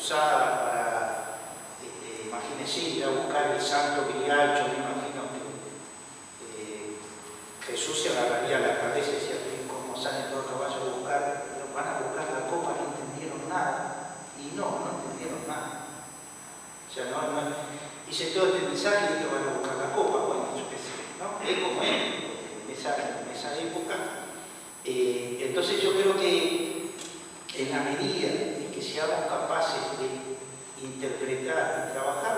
usadas para, imagínense, ir a buscar el santo grial. Yo me imagino que Jesús se agarraría la cabeza y decía, ¿cómo salen todos los caballos a buscar? Pero van a buscar la copa, no entendieron nada. Y no entendieron nada. O sea, hice todo este mensaje y van a buscar la copa. Bueno, yo qué sé, ¿no? Es como en esa época. Entonces yo creo que en la medida en que seamos capaces de interpretar y trabajar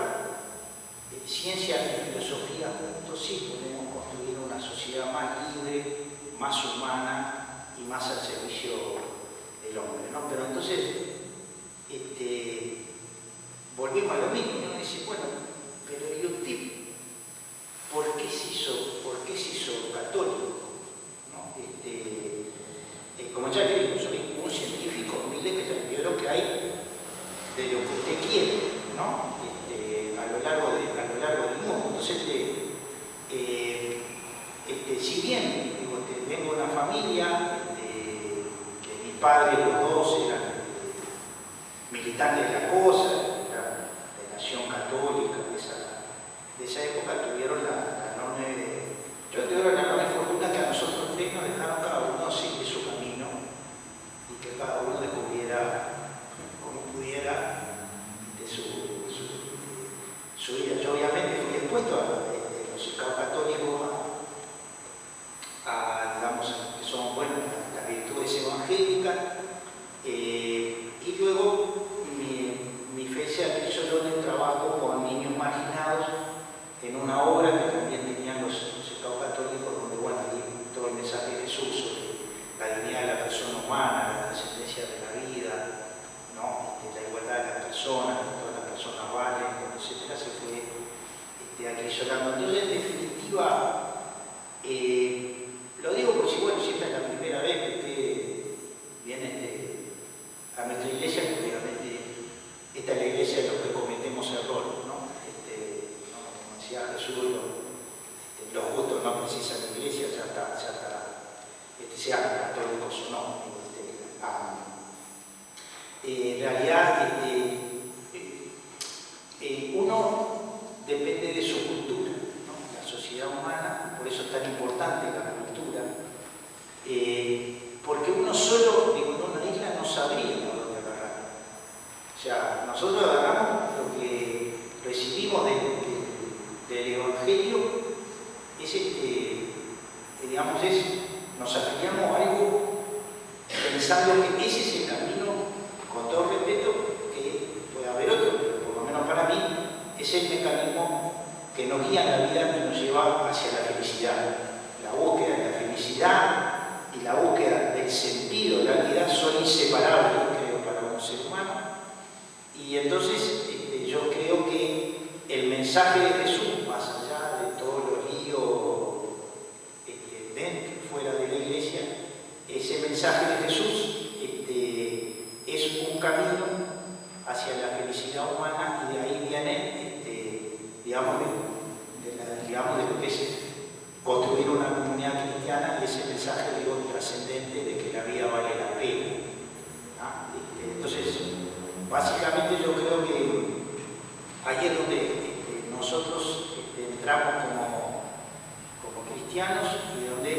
ciencia y filosofía juntos, sí podemos construir una sociedad más libre, más humana y más al servicio del hombre, ¿no? Pero entonces, volvemos a lo mismo, y uno dice, bueno, pero ¿y usted por qué se hizo católico? ¿No? Como ya le digo, soy un científico humilde que se lo que hay de lo que usted quiere, ¿no? A lo largo del mundo. Entonces, si bien digo, vengo de una familia que mis padres los dos eran militantes de la cosa, de nación católica, de esa época tuvieron la enorme fortuna que a nosotros tres nos dejaron cada uno seguir su camino y que cada uno descubriera como pudiera su vida. Yo obviamente fui expuesto a los escados católicos, digamos, que son, bueno, las virtudes evangélicas, y luego mi fe se acrisoló en el trabajo con niños marginados en una obra que también tenían los escados católicos, donde, bueno, todo el mensaje de Jesús sobre la dignidad de la persona humana, la trascendencia de la vida, ¿no? La igualdad de las personas, que todas las personas valen, etc., se fue acrisolando. Entonces, en definitiva, lo digo por si, bueno, si esta es la primera vez que usted viene a nuestra iglesia, porque obviamente esta es la iglesia de los que cometemos errores, ¿no? Como decía Jesús, los gustos no precisan de iglesia, ya está, sean católicos o no. En realidad, uno depende de su cultura, ¿no? La sociedad humana, por eso es tan importante la cultura, porque uno solo, en una isla no sabría por dónde agarrar. O sea, nosotros agarramos lo que recibimos del Evangelio, nos afiliamos a algo pensando que ese es el camino, con todo respeto, que puede haber otro, pero por lo menos para mí es el mecanismo que nos guía en la vida y nos lleva hacia la felicidad. La búsqueda de la felicidad y la búsqueda del sentido de la vida son inseparables, creo, para un ser humano. Y entonces yo creo que el mensaje de Jesús, más allá de todos los líos dentro y fuera de la iglesia, ese mensaje de Jesús es un camino hacia la felicidad humana, y de ahí viene, digamos, de lo que es construir una comunidad cristiana, y ese mensaje, digo, trascendente de que la vida vale la pena, ¿no? Entonces, básicamente yo creo que ahí es donde nosotros entramos como cristianos, y donde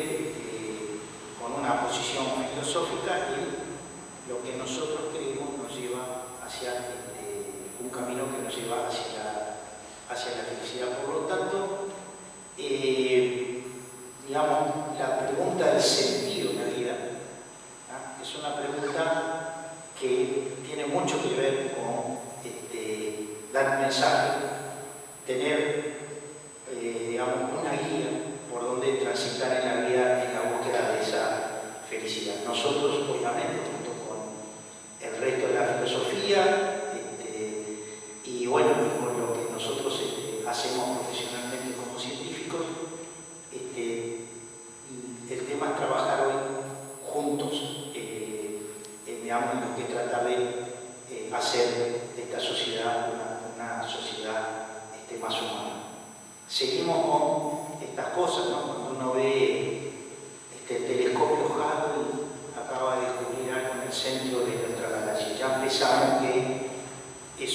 con una posición filosófica, y lo que nosotros creemos nos lleva hacia un camino que nos lleva hacia la felicidad. Por lo tanto, digamos, la pregunta del sentido en la vida, ¿no? Es una pregunta que tiene mucho que ver con dar un mensaje, tener, digamos, una guía por donde transitar en la vida en la búsqueda de esa felicidad. Nosotros, obviamente, junto con el resto de la filosofía, y bueno, con lo que nosotros hacemos profesionalmente como científicos, el tema es trabajar hoy juntos, digamos, en lo que trata de hacer de esta sociedad una sociedad más humana. Seguimos con estas cosas, ¿no? Cuando uno ve el telescopio Hubble, acaba de descubrir algo en el centro de nuestra galaxia. Ya empezamos que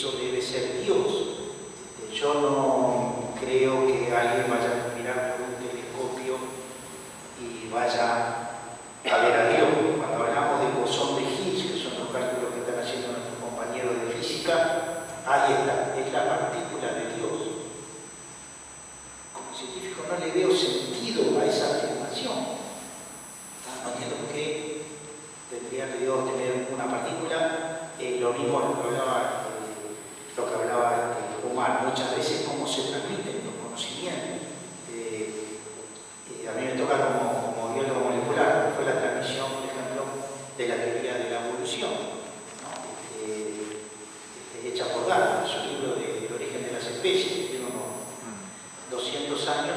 eso debe ser Dios. Yo no creo que alguien vaya a mirar por un telescopio y vaya a ver a Dios. Cuando hablamos del bosón de Higgs, que son los cálculos que están haciendo nuestros compañeros de física, ahí está, es la partícula de Dios. Como científico no le veo sentido a esa afirmación. No entiendo por qué tendría que Dios tener una partícula, lo mismo lo que hablaba Omar, muchas veces cómo se transmiten los conocimientos. A mí me toca como biólogo molecular, fue la transmisión, por ejemplo, de la teoría de la evolución, ¿no? Hecha por Darwin, su libro de origen de las especies, tiene unos 200 años.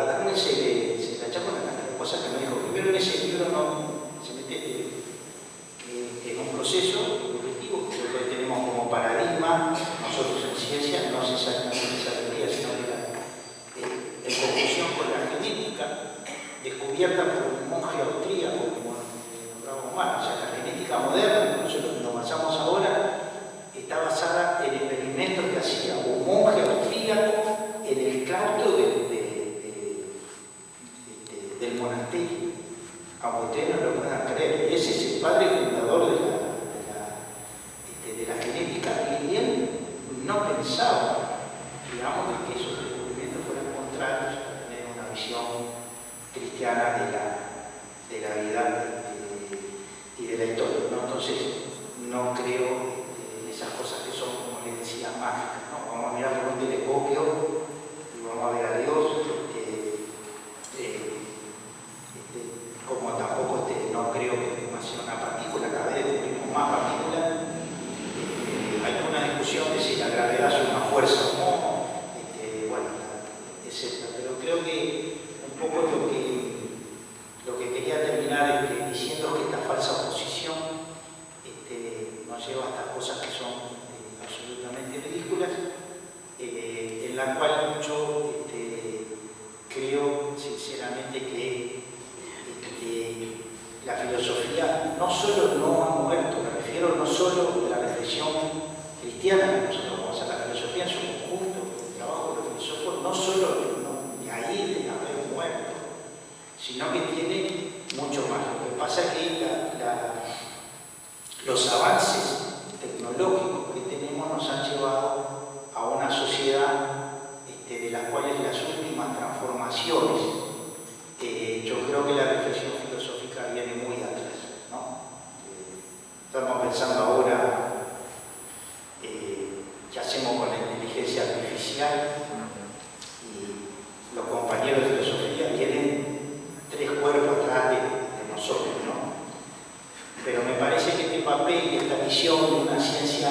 A Darwin se le achacó una cantidad de cosas que no dijo. Primero, en ese libro no se mete en un proceso evolutivo que nosotros tenemos como paradigma, nosotros en ciencia, no es exactamente esa teoría, sino en confusión con la genética, descubierta por un monje austríaco, como nombramos Omar. O sea, la genética moderna, nosotros nos basamos ahora, está basada en experimentos que hacía un monje austríaco en el claustro del monasterio. Aunque ustedes no lo puedan creer, ese es el padre fundador de la genética, y él no pensaba, digamos, de que esos descubrimientos fueran contrarios a tener una visión cristiana de la vida y de la historia, ¿no? Entonces, no creo en esas cosas que son, como les decía, mágicas, ¿no? Vamos a mirar por un telescopio y vamos a ver a Dios. Como tampoco no creo que sea una partícula, cada vez descubrimos más partículas. Hay una discusión de si la gravedad es una fuerza o no, bueno, etc. Pero creo que un poco lo que quería terminar diciendo es que esta falsa oposición nos lleva a estas cosas que son absolutamente ridículas, en la cual yo creo sinceramente que la filosofía no solo no ha muerto, me refiero no solo a la reflexión cristiana que nosotros vamos a hacer, la filosofía en su conjunto, el trabajo de los filósofos, no solo de ahí de haber muerto, sino que tiene mucho más. Lo que pasa es que los avances tecnológicos que tenemos nos han llevado a una sociedad de las cuales las últimas transformaciones, yo creo que la reflexión filosófica viene muy atrás, ¿no? Estamos pensando ahora qué hacemos con la inteligencia artificial, y los compañeros de filosofía tienen 3 cuerpos atrás de nosotros, ¿no? Pero me parece que este papel y esta visión de una ciencia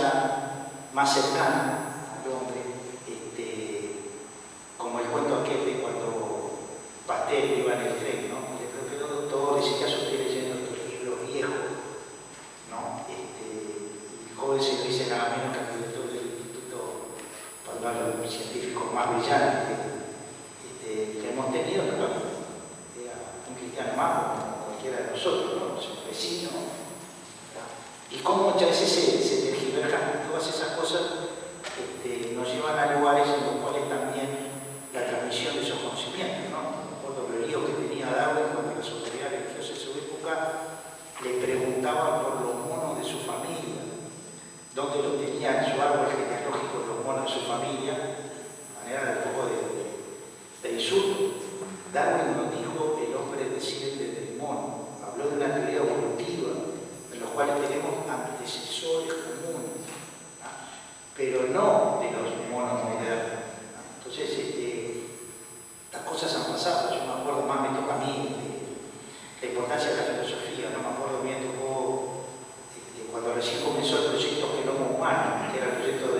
más cercana al hombre, como el cuento aquel de cuando Pastel iba en el tren, ¿no? Y el propio doctor decía: yo estoy leyendo estos libros viejos, ¿no? Y el joven se lo dice nada menos que al director del instituto, para hablar de los científicos más brillantes que hemos tenido, pero era un cristiano más como cualquiera de nosotros, ¿no? Un vecino, ¿no? Y cómo muchas veces se tergiversan todas esas cosas, nos llevan a lugares en los cuales también la transmisión de esos conocimientos, ¿no? El lío que tenía Darwin cuando las autoridades religiosas de su época le preguntaban por los monos de su familia, dónde los tenía en su árbol genealógico los monos de su familia, de manera de un poco de insulto. Darwin no dijo el hombre desciende del mono, habló de una teoría evolutiva en los cuales tenemos antecesores comunes, ¿no? Pero no de los monos modernos, ¿no? Entonces, las cosas han pasado. Yo me acuerdo más, me toca a mí la importancia de la filosofía. No me acuerdo bien, tocó cuando recién comenzó el proyecto Genoma Humano, que era el proyecto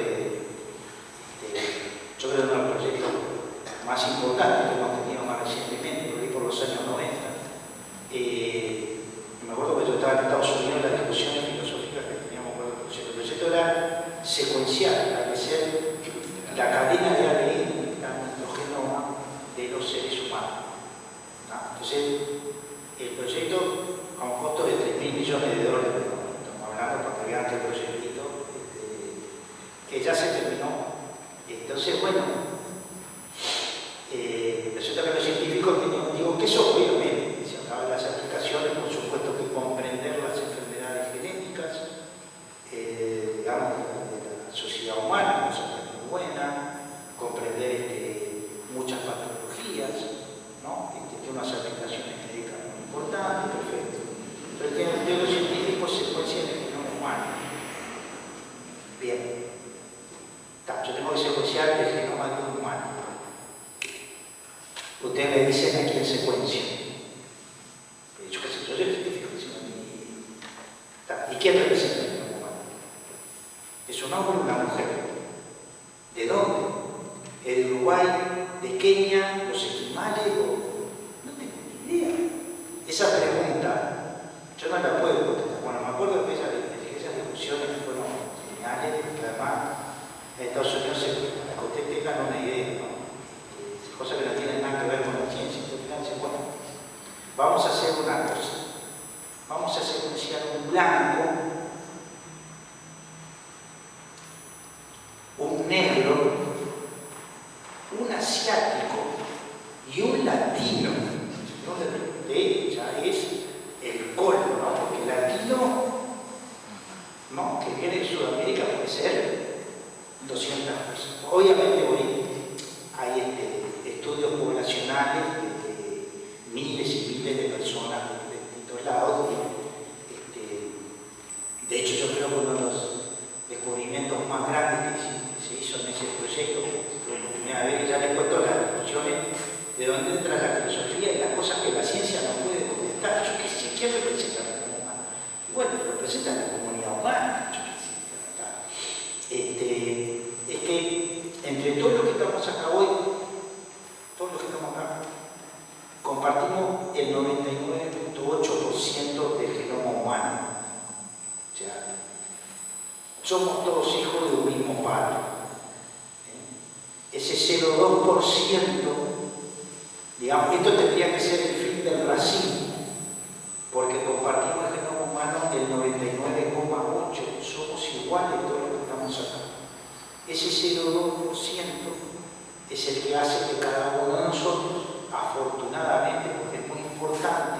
yo creo que uno de los proyectos más importantes que hemos tenido más recientemente, por ahí por los años 90. Me acuerdo que yo estaba en Estados Unidos en las discusiones filosóficas que teníamos con el proyecto. El proyecto era secuencial, establecer la cadena de ADN que está en nuestro genoma de los seres humanos, ¿no? Entonces, el proyecto a un costo de $3.000 millones, ¿no? Estamos hablando para que vean que el proyectito Yo soy científico. ¿Y quién representa el genoma humano? ¿Es un hombre o una mujer? ¿De dónde? ¿El Uruguay? ¿De Kenia? ¿Los esquimales? No tengo ni idea. Esa pregunta yo no la puedo contestar. Bueno, me acuerdo que esas discusiones fueron geniales, porque además en Estados Unidos para que ustedes tengan una idea, ¿no? Cosas que no tienen nada que ver con la ciencia. Entonces, bueno, vamos a hacer una cosa. Vamos a secuenciar un blanco, un negro, un asiático y un latino. De ya es el colmo, ¿no? Porque el latino, ¿no?, que viene de Sudamérica puede ser 200 personas. Obviamente hoy hay estudios poblacionales de miles y miles de personas de distintos lados. De hecho, yo creo que uno de los descubrimientos más grandes que se hizo en ese proyecto, tuve la oportunidad de ver, y ya les cuento las discusiones de dónde entra la filosofía y las cosas que la ciencia no puede contestar. Yo qué sé, ¿quién representa la comunidad humana? Bueno, representa la comunidad humana. Yo qué sé, es que entre todos los que estamos acá hoy, todos los que estamos acá, compartimos el 99.8% del genoma humano. O sea, somos todos hijos de un mismo padre. Ese 0,2%, digamos, esto tendría que ser el fin del racismo, porque compartimos el genoma humano el 99,8%, somos iguales todos los que estamos acá. Ese 0,2% es el que hace que cada uno de nosotros, afortunadamente, porque es muy importante,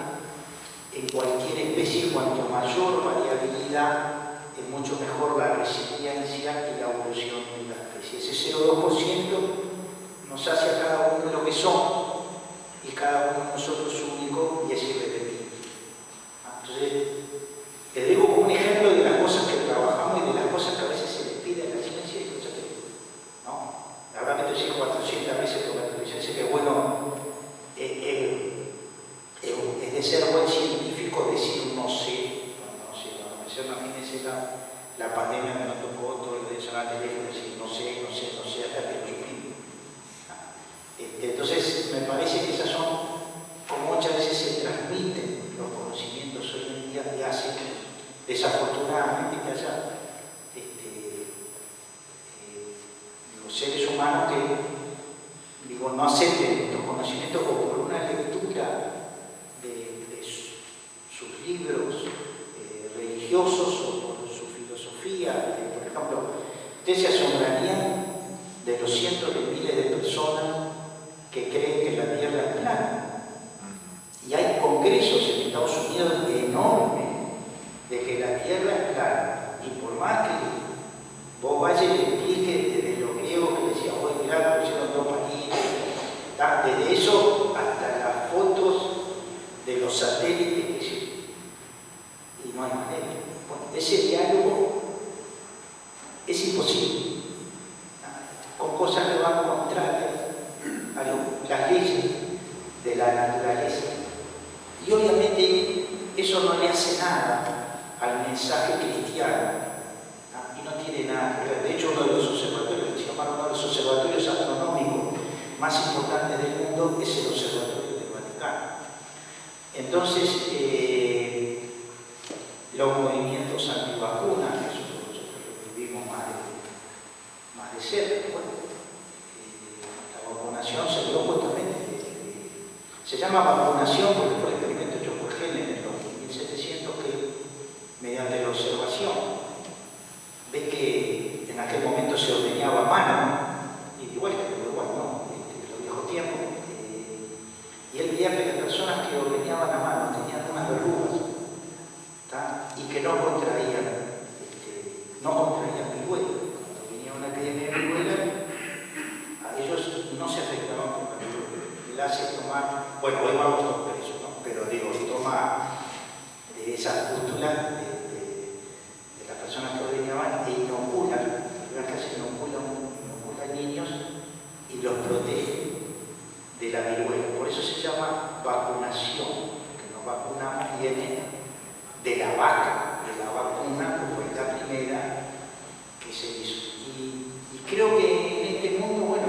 en cualquier especie, cuanto mayor variabilidad, es mucho mejor la resiliencia y la evolución de la especie. Ese 0,2% nos hace a cada uno lo que somos, y cada uno de nosotros es único y es irrepetible. Entonces, les digo como un ejemplo de las cosas que trabajamos y de las cosas que a veces se les pide a la ciencia y cosas que no. La verdad me estoy diciendo 400 veces por la televisión, sé que bueno, es de ser buen científico decir no sé. No sé, imagínense la pandemia que nos tocó, todo el día sonar al teléfono, decir no sé, hasta que lo supimos. Entonces, me parece que esas son, como muchas veces se transmiten los conocimientos hoy en día, y hacen desafortunadamente que haya los seres humanos que, no acepten estos conocimientos o por una lectura de sus libros religiosos o por su filosofía. Por ejemplo, ustedes se asombrarían de los cientos de miles de personas que creen que la Tierra es plana. Y hay congresos en Estados Unidos enormes de que la Tierra es plana. Y por más que vos vayas y le expliques desde los griegos que decían, oye, mirá, pusieron dos palitos, desde eso hasta las fotos de los satélites que se... Y no hay manera. Bueno, ese diálogo es imposible, con cosas que van contrarias a las leyes de la naturaleza. Y obviamente eso no le hace nada al mensaje cristiano, y no tiene nada que ver. De hecho, uno de los observatorios astronómicos más importantes del mundo es el Observatorio del Vaticano. Entonces, los movimientos antivacunas, que nosotros lo vivimos más de cerca, bueno, la vacunación se dio justamente, se llama vacunación porque fue el experimento hecho por Gehlen en los 1700, que mediante la observación ve que en aquel momento se ordeñaba a mano, y igual que en Uruguay, ¿no? En los viejos tiempos, y él veía que las personas que ordeñaban a mano tenían unas verrugas, y que no contraían viruela. Cuando venía una epidemia de viruela, a ellos no se afectaban por la viruela. Él hace tomar, bueno, hoy vamos todos presos, ¿no? Pero digo, toma esas pústulas de las personas que ordeñaban e inocula, inocula niños y los protege de la viruela. Por eso se llama vacunación, que nos vacunamos, y el la vaca, de la vacuna, que fue la primera que se hizo. Y creo que en este mundo, bueno,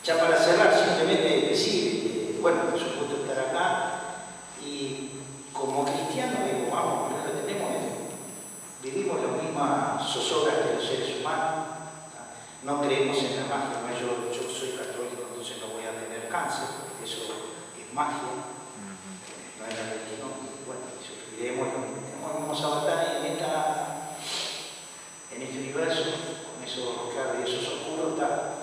ya para cerrar, simplemente decir, bueno, es un gusto estar acá, y como cristianos, digo, vamos, no lo tenemos, vivimos las mismas zozobras que los seres humanos, no creemos en la magia, ¿no? Yo soy católico, entonces no voy a tener cáncer, eso es magia, no es la religión. Bueno, sufriremos, vamos a batallar en este universo, con eso, claro, y eso es oscuro,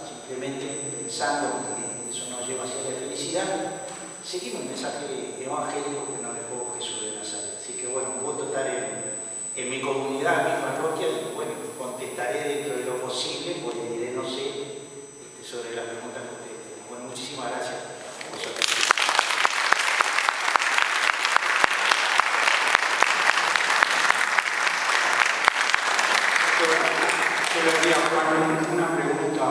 simplemente pensando que eso nos lleva hacia la felicidad, seguimos el mensaje evangélico que nos dejó Jesús de Nazaret. Así que bueno, voy a estar en mi comunidad, en mi parroquia, y bueno, contestaré dentro de lo posible, pues le diré, no sé, sobre las preguntas que ustedes tienen. Bueno, muchísimas gracias a vosotros. Yo le haría a Juan una pregunta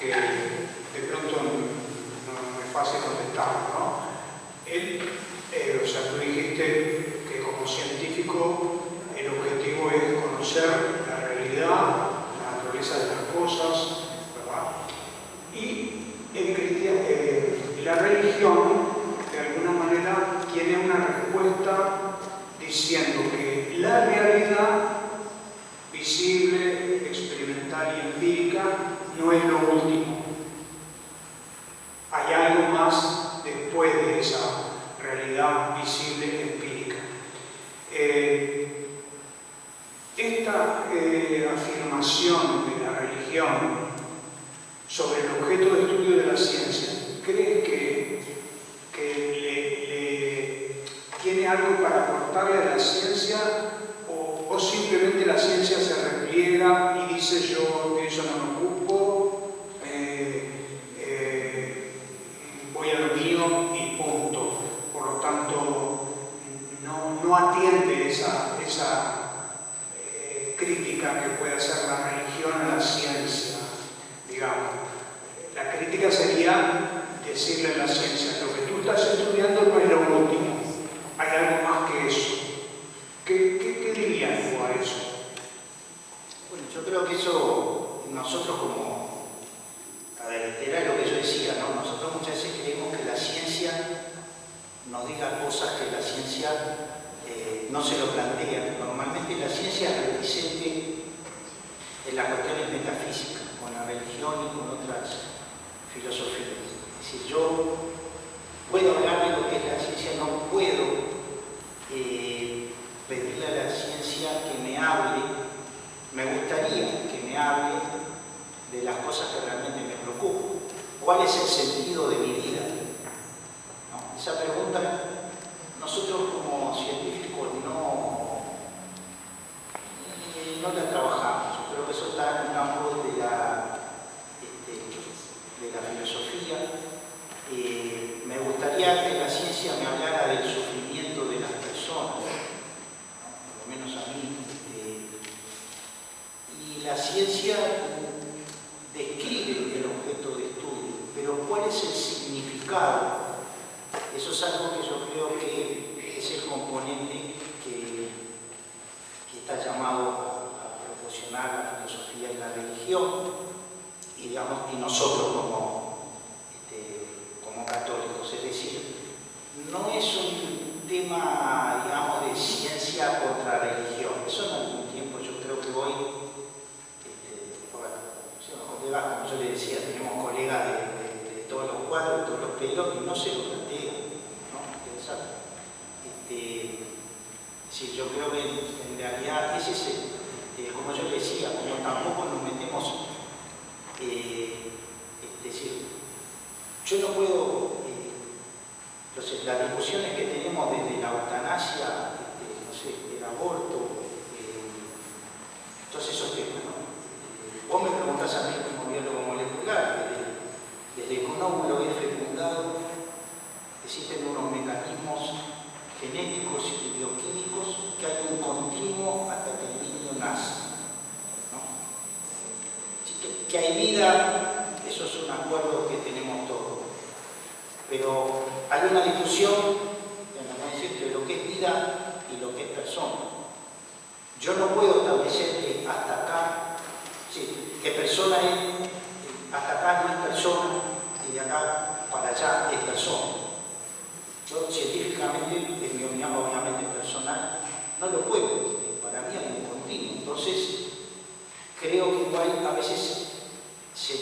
que de pronto no es fácil contestar, ¿no? O sea, tú dijiste que como científico el objetivo es conocer la realidad, la naturaleza de las cosas, ¿verdad? Y la religión, de alguna manera, tiene una respuesta diciendo que la realidad visible, experimental y empírica no es lo último. Hay algo más después de esa realidad visible empírica. Esta afirmación de la religión sobre el objeto de estudio de la ciencia, ¿crees que tiene algo para aportarle a la ciencia o simplemente la ciencia se repliega y dice yo de eso no me ocupo, voy a lo mío y punto? Por lo tanto, no atiende esa crítica que puede hacer la religión a la ciencia, digamos. La crítica sería decirle a la ciencia, lo que tú estás estudiando no es lo último, hay algo más que eso. ¿Qué dirías tú a eso? Bueno, yo creo que eso, nosotros como, a ver, era lo que yo decía, ¿no? Nosotros muchas veces creemos que la ciencia nos diga cosas que la ciencia no se lo plantea. Normalmente la ciencia es reticente en las cuestiones metafísicas, con la religión y con otras filosofías. Es decir, yo puedo hablar de lo que es la ciencia, no puedo pedirle a la ciencia que me hable, me gustaría que me hable de las cosas que realmente me preocupan. ¿Cuál es el sentido de mi vida? ¿No? Esa pregunta nosotros como científicos no la trabajamos. Yo creo que eso está en el campo de la filosofía. Me gustaría que la ciencia me hablara del sufrimiento de las personas, ¿no? Por lo menos a mí. Y la ciencia describe el objeto de estudio, pero ¿cuál es el significado? Eso es algo que yo creo que es el componente que está llamado a proporcionar la filosofía y la religión, y, digamos, y nosotros como católicos. Es decir, no es un tema, digamos, de ciencia contra religión. Eso en algún tiempo yo creo que hoy, como yo le decía, tenemos colegas de todos los cuadros, de todos los pelos, y no se lo plantean, ¿no? Interesante. Sí, yo creo que en realidad ese es como yo le decía, como tampoco nos metemos, es decir, yo no puedo, las discusiones que tenemos desde la eutanasia, no sé, el aborto, todos esos temas, ¿no? Vos me preguntás a mí como biólogo molecular, desde que un óvulo es fecundado, existen unos mecanismos genéticos y bioquímicos que hay un continuo hasta que el niño nace, ¿no? Que hay vida, eso es un acuerdo que tenemos todos. Pero hay una discusión en la conciencia de lo que es vida y lo que es persona. Yo no puedo establecer que hasta acá, sí, que persona es, hasta acá no es persona y de acá para allá es persona. Yo científicamente, en mi opinión obviamente personal, no lo puedo, para mí hay un continuo. Entonces, creo que igual a veces se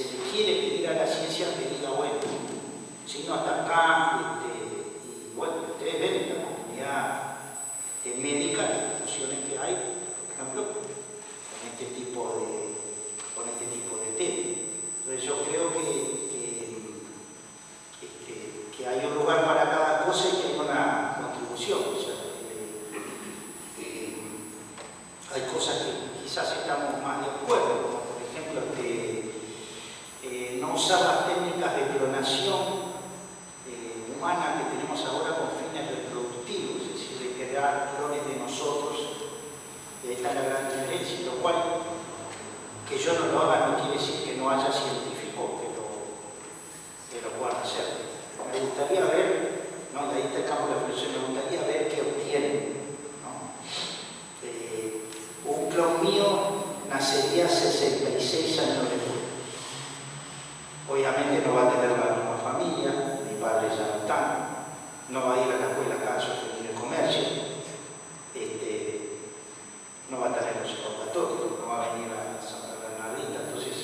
le quiere pedir a la ciencia que diga, bueno, si no hasta acá, y bueno, ustedes ven en la comunidad médica las discusiones que hay, por ejemplo, con este tipo de temas. Entonces yo creo que hay un lugar para cada cosa y que hay una contribución. O sea, hay cosas que quizás estamos más de acuerdo, como por ejemplo no usar las técnicas de clonación humana que tenemos ahora con fines reproductivos, es decir, de crear clones de nosotros. Esta es la gran diferencia, lo cual que yo no lo haga no quiere decir que no haya científicos que lo puedan hacer. Me gustaría ver, ¿no? De ahí te campo la reflexión, me gustaría ver qué obtienen, ¿no? Un clon mío nacería 66 años después. Obviamente no va a tener la misma familia, mi padre ya no está, no va a ir a la escuela acá, yo en el comercio, no va a estar en los observatorios, no va a venir a Santa Bernardita, entonces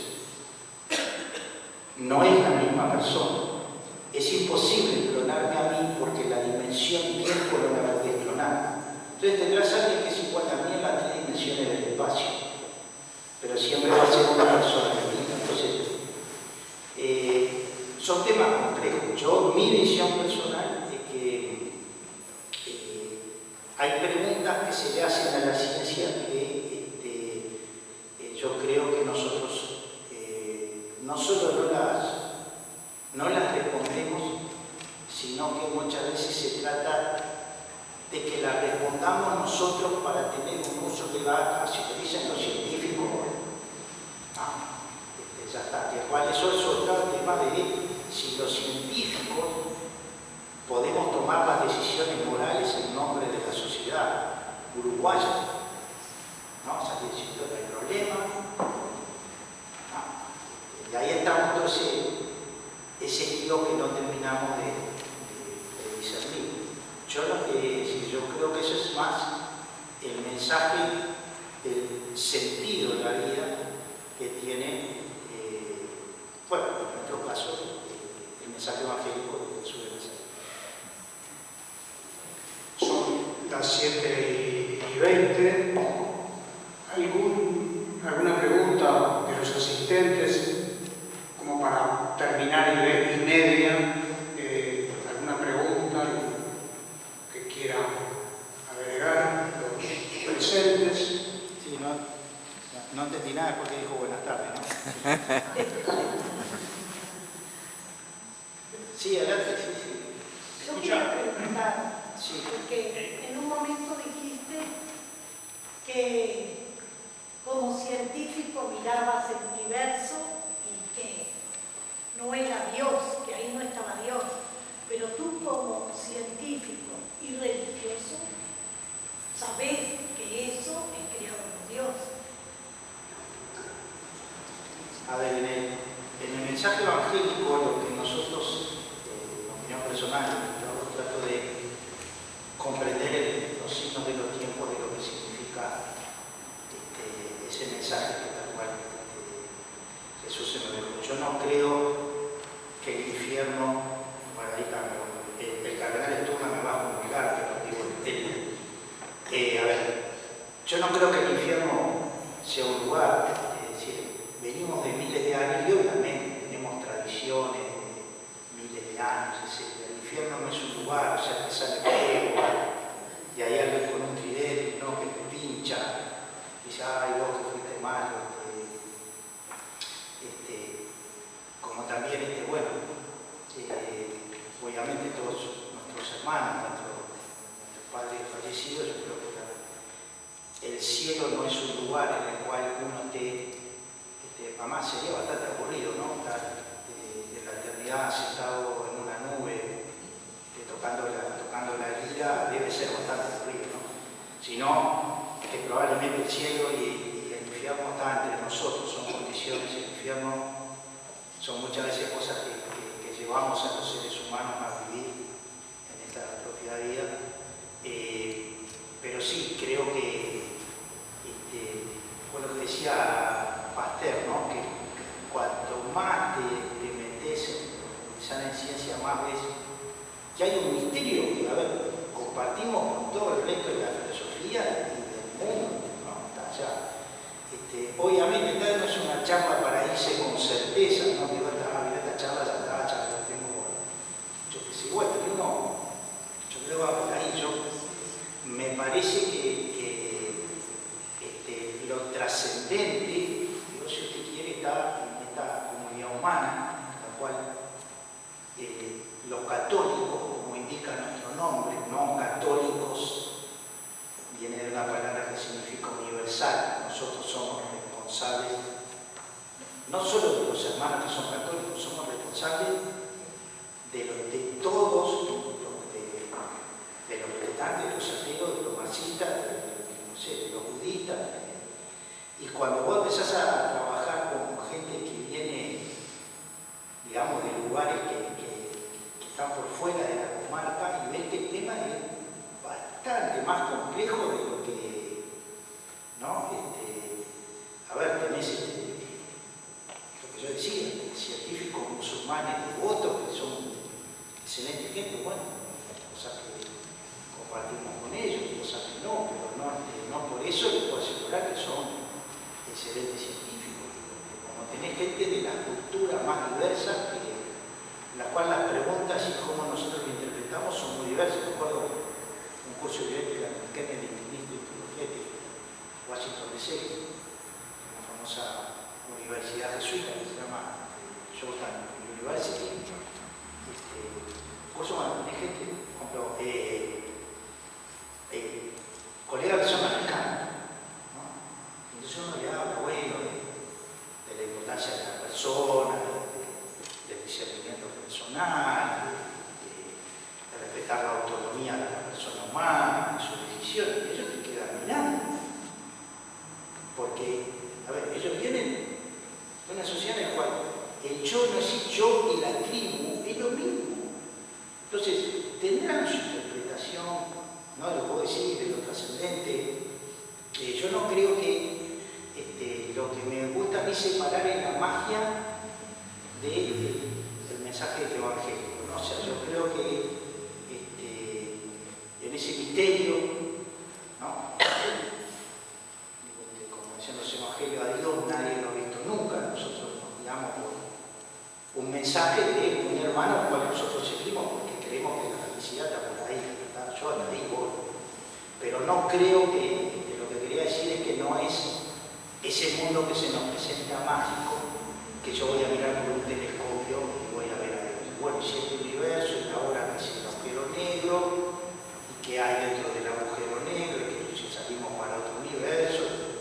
no es la misma persona. Es imposible clonarme a mí porque la dimensión tiempo no me la puede clonar. Entonces tendrás a alguien que es igual a mí en las 3 dimensiones del espacio, pero siempre va a ser una persona distinta. Entonces, son temas complejos. Mi visión personal es que hay preguntas que se le hacen a la ciencia que yo creo que nosotros no solo no las respondemos, sino que muchas veces se trata de que las respondamos nosotros para tener un uso que va, así lo dicen los científicos, ya está. Igual eso es otro tema de si los científicos podemos tomar las decisiones morales en nombre de la sociedad uruguaya. ¿No? O sea, que si no hay problema. ¿No? Y ahí está todo ese lío que no terminamos de discernir. Yo creo que eso es más el mensaje del sentido de la vida que tiene, bueno, en nuestro caso, el mensaje evangélico de Jesús de Nazaret. Son las 7:20. ¿Alguna pregunta de los asistentes? Como para terminar y media, ¿alguna pregunta que quieran agregar los presentes? Sí, no entendí nada porque dijo buenas tardes, ¿no? Sí, adelante, sí. Yo quiero preguntar, Sí. porque en un momento dijiste que como científico mirabas el universo y que no era Dios, que ahí no estaba Dios, pero tú como científico y religioso sabés que eso es creado por Dios. A ver, en el mensaje evangélico, lo que nosotros, en opinión personal, yo trato de comprender los signos de los tiempos de lo que significa ese mensaje que tal cual Jesús se nos dejó. Yo no creo que el infierno, bueno, ahí está, el cardenal Sturman me va a comunicar, pero digo, a ver, yo no creo que el infierno sea un lugar, es decir, venimos de miles de años y obviamente tenemos tradiciones de miles de años, etc. El infierno no es un lugar, o sea, que sale fuego y hay alguien con un tridente, ¿no?, que te pincha, y dice, ay, vos que fuiste malo, como también, bueno, obviamente todos nuestros hermanos, nuestros padres fallecidos, yo creo que el cielo no es un lugar en el cual uno además sería bastante aburrido, ¿no? Estar de la eternidad sentado en una nube, tocando pagando la guía debe ser bastante ruido, ¿no? Si no, que probablemente el cielo y el infierno están entre nosotros, son condiciones, el infierno son muchas veces cosas que llevamos a los seres humanos a vivir en esta propia vida. Pero sí, creo que, por lo que decía Pasteur, ¿no? Que cuanto más te metes en profundizar en ciencia, más ves que hay un misterio que, a ver, compartimos con todo el resto de la filosofía y del mundo, ¿no? Está allá. Obviamente, esta no es una charla para irse con certeza, ¿no? Digo, esta charla ya está, ya la tengo, yo qué sé, igual, pero uno, yo creo que va por ahí, me parece que lo trascendente, digo, si usted quiere, está en esta comunidad humana, la cual los católicos, como indica nuestro nombre, no católicos, viene de una palabra que significa universal. Nosotros somos responsables, no solo de los hermanos que son católicos, somos responsables de todos, de los protestantes, de los ateos, de los marxistas, de los budistas. Y cuando vos empezás a trabajar con gente que viene, digamos, de lugares que están por fuera de la comarca, y ves que el tema es bastante más complejo de lo que, ¿no? A ver, tenés lo que yo decía, científicos musulmanes devotos que son excelentes gente, bueno, cosas que compartimos con ellos, cosas que no, pero no por eso les puedo asegurar que son excelentes científicos. Como tenés gente de las culturas más diversas, en la cual las preguntas y cómo nosotros lo interpretamos son muy diversas. Recuerdo un curso de ética en Kennedy Institute de Washington DC, una famosa universidad jesuita que se llama Georgetown University. Curso más de gente, por ejemplo, colegas que son africanos, ¿no? Entonces uno le habla, bueno, de la importancia de la persona, del discernimiento personal, de respetar la autonomía de la persona humana, de sus decisiones, y ellos te quedan mirando. Porque, a ver, ellos vienen de una sociedad en la cual el yo no es el yo y la tribu es lo mismo. Entonces, tendrán su interpretación, ¿no? De lo que vos decís, de lo trascendente. Yo no creo que lo que me gusta a mí separar es la magia del mensaje del Evangelio, ¿no? O sea, yo creo que en ese misterio, ¿no? Como decían los evangelios, a Dios nadie lo ha visto nunca. Nosotros nos guiamos por un mensaje de un hermano al cual nosotros seguimos porque creemos que la felicidad está por ahí, ¿verdad? Yo la digo, pero no creo que lo que quería decir es que no es ese mundo que se nos presenta mágico, que yo voy a mirar por un telescopio y voy a ver a Dios. Bueno, si este universo es la hora que es el agujero negro, y que hay dentro del agujero negro, y que salimos para otro universo,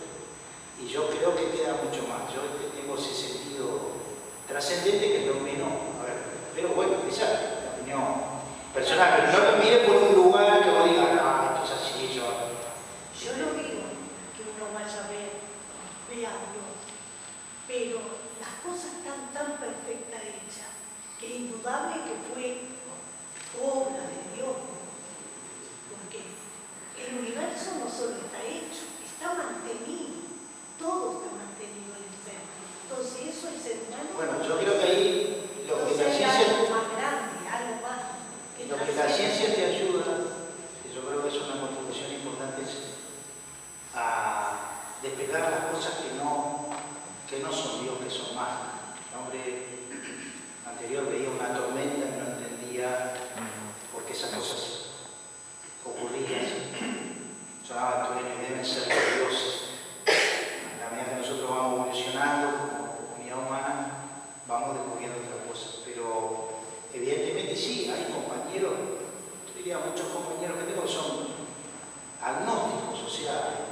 y yo creo que queda mucho más. Yo tengo ese sentido trascendente que es lo menos, a ver, pero bueno, esa es la opinión personal, pero no lo mire por un lugar que vos digas, esto es así, yo no digo que uno vaya a ver, vea a Dios, pero las cosas están tan perfectas hechas que es indudable que fue obra de Dios, porque el universo no solo está hecho, está mantenido, todo está mantenido en el ser. Entonces eso el ser humano... Bueno, yo creo que ahí lo que la ciencia... algo más grande, algo más... Lo que la ciencia te ayuda, que yo creo que es una contribución importante, es a despegar las cosas que no son Dios, que son mágicas. El hombre anterior veía una tormenta y no entendía por qué esas cosas ocurrían. Sonaban truenos y deben ser de Dios. A la medida que nosotros vamos evolucionando como comunidad humana, vamos descubriendo otras cosas. Pero evidentemente sí, hay compañeros, yo diría muchos compañeros que tengo que son agnósticos, o sea,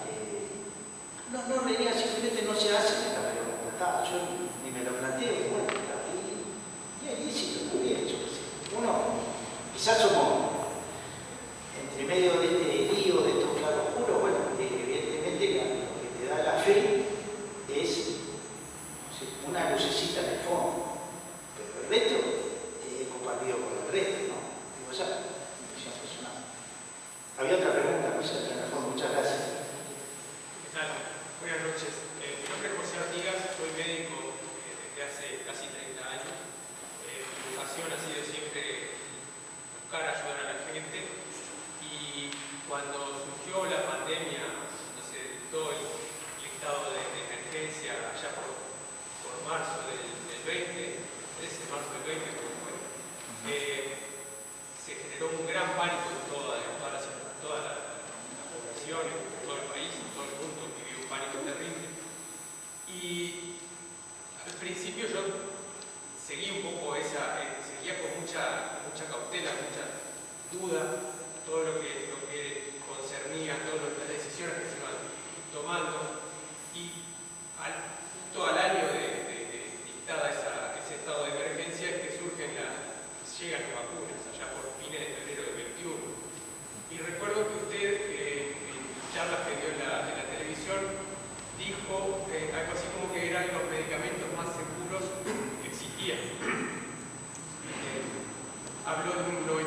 no en realidad simplemente no se hacen esta pregunta, yo ni me lo planteo, y bueno, y ahí sí lo bien, yo qué sé. Uno, quizás somos Había otra pregunta, no sé, muchas gracias. ¿Qué tal? Buenas noches. Mi nombre es José Artigas, soy médico desde hace casi 30 años. Mi vocación ha sido siempre buscar ayudar a la gente y cuando surgió la pandemia, no sé, todo el estado de emergencia allá por marzo del 20, 13 de marzo del 20, se generó un gran pánico en toda la población, en todo el país, en todo el mundo, vivió un pánico terrible. Y al principio yo seguí un poco seguía con mucha cautela, mucha duda, todo lo que concernía, todas las decisiones que se iban tomando. Y justo al año de dictada ese estado de emergencia es que llegan las vacunas, allá por fines de febrero del 21. Y recuerdo que usted, en charlas que dio en la televisión, dijo algo así como que eran los medicamentos más seguros que existían. Habló de un 95%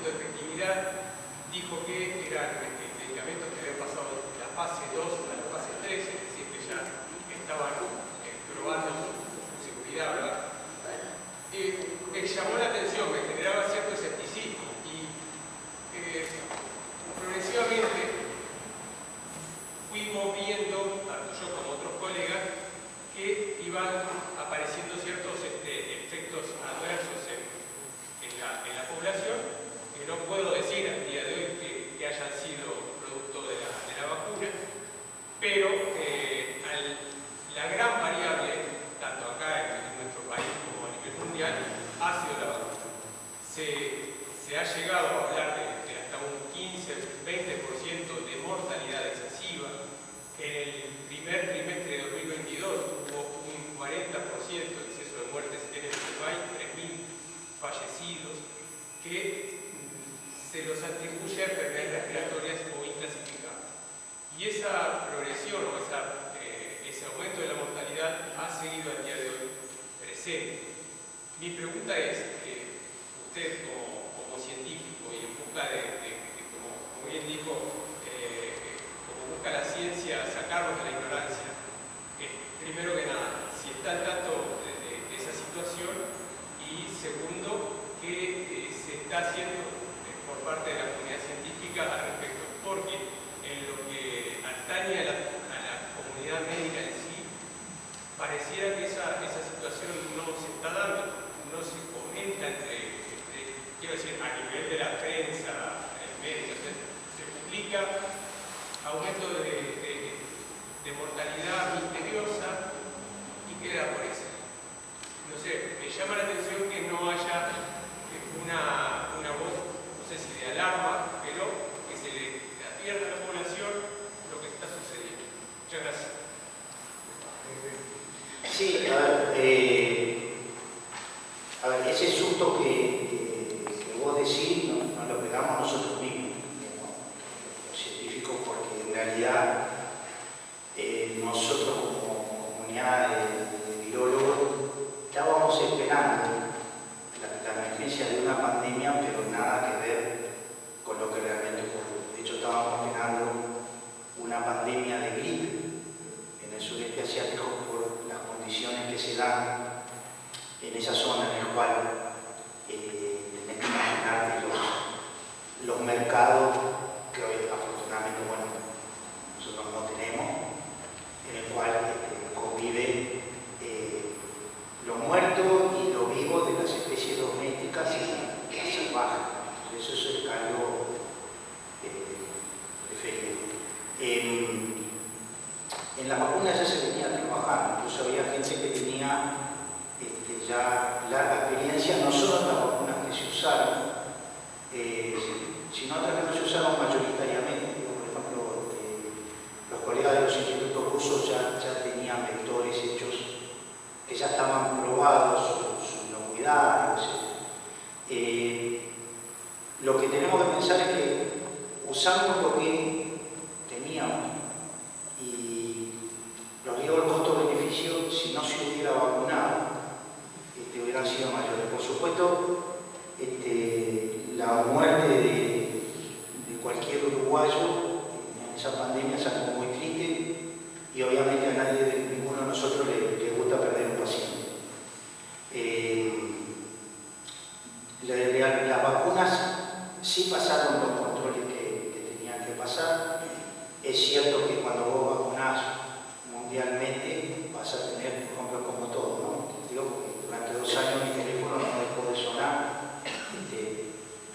de efectividad, dijo que eran medicamentos que habían pasado de la fase 2 a la fase 3, es decir, que ya estaban probando su seguridad, ¿verdad? Me llamó la atención, me generaba cierto escepticismo y progresivamente fuimos viendo, tanto yo como otros colegas, que iban apareciendo ciertos efectos adversos en la población, que no puedo decir al día de hoy que hayan sido producto de la vacuna, pero la gran variable, tanto acá en nuestro país como a nivel mundial, ha sido la vacuna. Se ha llegado a hablar de hasta un 15-20% de mortalidad excesiva. En el primer trimestre de 2022 hubo un 40% de exceso de muertes en el país, 3.000 fallecidos, que se los atribuye a enfermedades respiratorias o inclasificadas. Y esa progresión o ese aumento de la mortalidad ha seguido al día de hoy presente. Mi pregunta es, usted como científico y en busca como bien dijo, como busca la ciencia sacarnos de la ignorancia, primero que nada, si está al tanto de esa situación y segundo, qué se está haciendo por parte de la comunidad científica al respecto, porque en lo que atañe a la comunidad médica en sí, pareciera que esa situación no se está dando, no se comenta quiero decir, a nivel de la prensa médica, se publica aumento de mortalidad misteriosa y queda por eso. No sé, me llama la atención que no haya una voz, no sé si de alarma, pero que se le advierta a la población lo que está sucediendo. Muchas gracias. Sí, a ver, ese susto que vos decís nos lo pegamos nosotros mismos, los científicos, porque en realidad nosotros como comunidad de virólogos estábamos esperando la emergencia de una pandemia, pero nada que ver con lo que realmente ocurrió. De hecho, estábamos esperando una pandemia de gripe en el sureste asiático por las condiciones que se dan en esa zona en la cual tenés que imaginarte los mercados que hoy afortunadamente, bueno, nosotros no tenemos, en el cual convive lo muerto y lo vivo de las especies domésticas y las salvajes. Entonces eso es algo preferido. En la vacuna ya se venía trabajando, incluso había gente que tenía ya larga experiencia, no solo en las vacunas que se usaron, sino otras que no se usaron mayoritariamente. Por ejemplo, los colegas de los institutos rusos ya tenían vectores hechos que ya estaban probados, su inocuidad, etc. Lo que tenemos que pensar es que usamos lo que teníamos y los riesgos del costo-beneficio, si no se hubiera vacunado, hubieran sido mayores. Por supuesto, la muerte de cualquier uruguayo en esa pandemia es algo muy triste y obviamente a nadie, ninguno de nosotros le gusta perder un paciente. Las vacunas sí pasaron los controles que tenían que pasar. Es cierto que cuando vos vacunás mundialmente vas a tener, por ejemplo, como todo, ¿no? Digo, porque durante 2 años mi teléfono no dejó de sonar.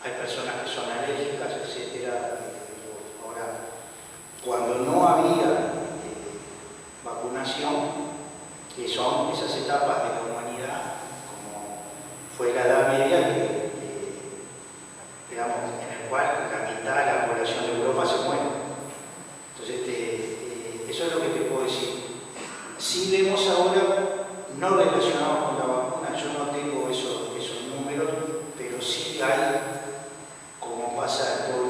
Hay personas que son alérgicas, etc. Ahora, cuando no había vacunación, que son esas etapas de la humanidad, como fue la Edad Media, digamos, en el cual la mitad de la población de Europa se muere. Entonces, eso es lo que te puedo decir. Si vemos ahora, no relacionados con la vacuna, yo no tengo esos números, pero sí hay, como pasa en todos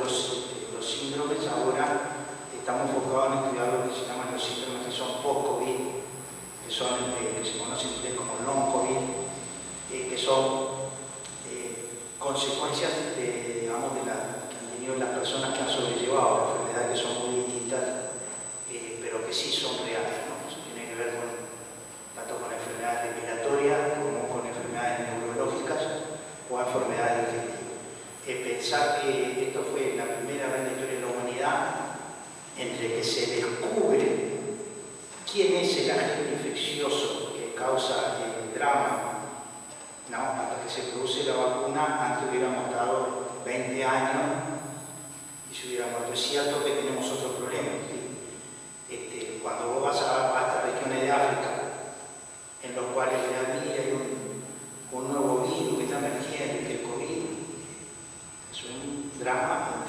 los síndromes, ahora estamos enfocados en estudiar lo que se llaman los síndromes que son post-COVID, que son, que se conocen como long-COVID, que son consecuencias digamos, que han tenido las personas que han sobrellevado la enfermedad, que son muy distintas, pero que sí son reales, ¿no? Eso tiene que ver tanto con enfermedades respiratorias como con enfermedades neurológicas o enfermedades digestivas. Pensar que esto fue la primera vez en la historia de la humanidad entre que se descubre quién es el agente infeccioso que causa el drama, ¿no? Hasta que se produce la vacuna. Antes hubiéramos dado 20 años y se hubiera muerto. Es cierto que tenemos otros problemas, ¿sí? Cuando vos vas a estas regiones de África, en los cuales hay un nuevo virus que está emergiendo, que el COVID es un drama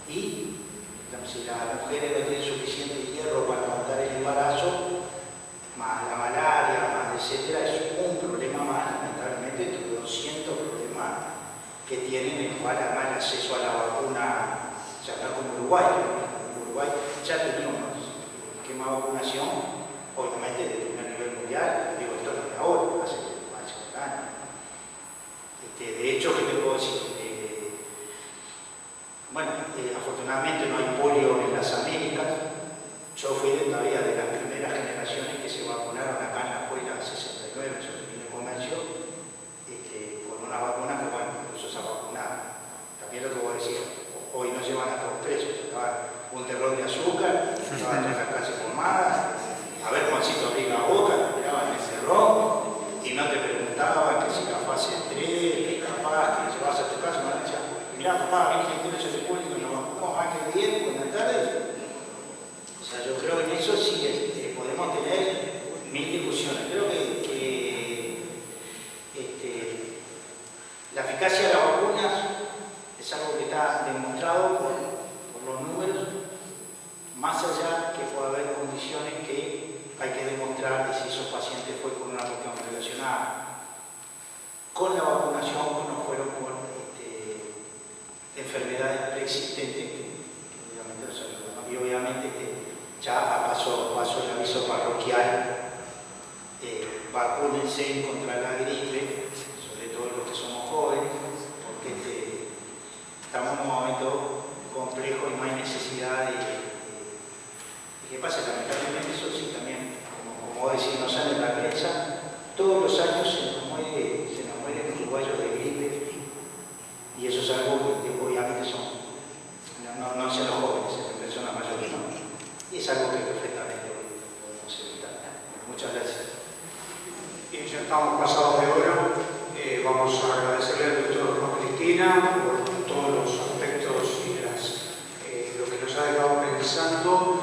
y si las mujeres no tienen suficiente hierro para aguantar el embarazo, más la malaria, más etcétera, es un problema más, lamentablemente, de 200 problemas que tienen, en el cual además el acceso a la vacuna, ya está como Uruguay. En Uruguay ya teníamos esquema de vacunación, obviamente de primer nivel mundial, digo esto no de ahora, hace 50 años. De hecho, ¿qué te puedo decir? Bueno, afortunadamente no hay polio en las Américas. Yo fui todavía de las primeras generaciones que se vacunaron acá en la escuela 69, yo fui de comercio, con una vacuna que, bueno, incluso se ha vacunado. También lo que voy a decir, hoy no llevan a todos presos, estaba un terror de azúcar, estaban en la clase formada, a ver Juancito abría la boca, te miraban en el cerrón y no te preguntaban que si la fase 3, que capaz, que llevabas a tu casa, me decían, mirá papá, vení que tienes el público y nos vacunamos más que bien, buenas tardes. O sea, yo creo que en eso sí podemos tener mil discusiones. Creo que la eficacia de las vacunas es algo que está demostrado por los números, más allá que pueda haber condiciones que hay que demostrar que si esos pacientes fue con una cuestión relacionada con la vacunación o no fueron por enfermedades preexistentes que obviamente no son, y obviamente ya pasó el aviso parroquial, vacúnense contra la gripe, sobre todo los que somos jóvenes, porque estamos en un momento complejo y no hay necesidad de ¿qué pasa? Lamentablemente eso sí también, como decís, no sale en la prensa, todos los años se nos mueren uruguayos de gripe, y eso es algo que obviamente no son los jóvenes, son personas mayores, ¿no? Y es algo que perfectamente podemos evitar. Muchas gracias. Bien, ya estamos pasados de hora. Vamos a agradecerle al doctor Cristina por todos los aspectos y lo que nos ha dejado pensando.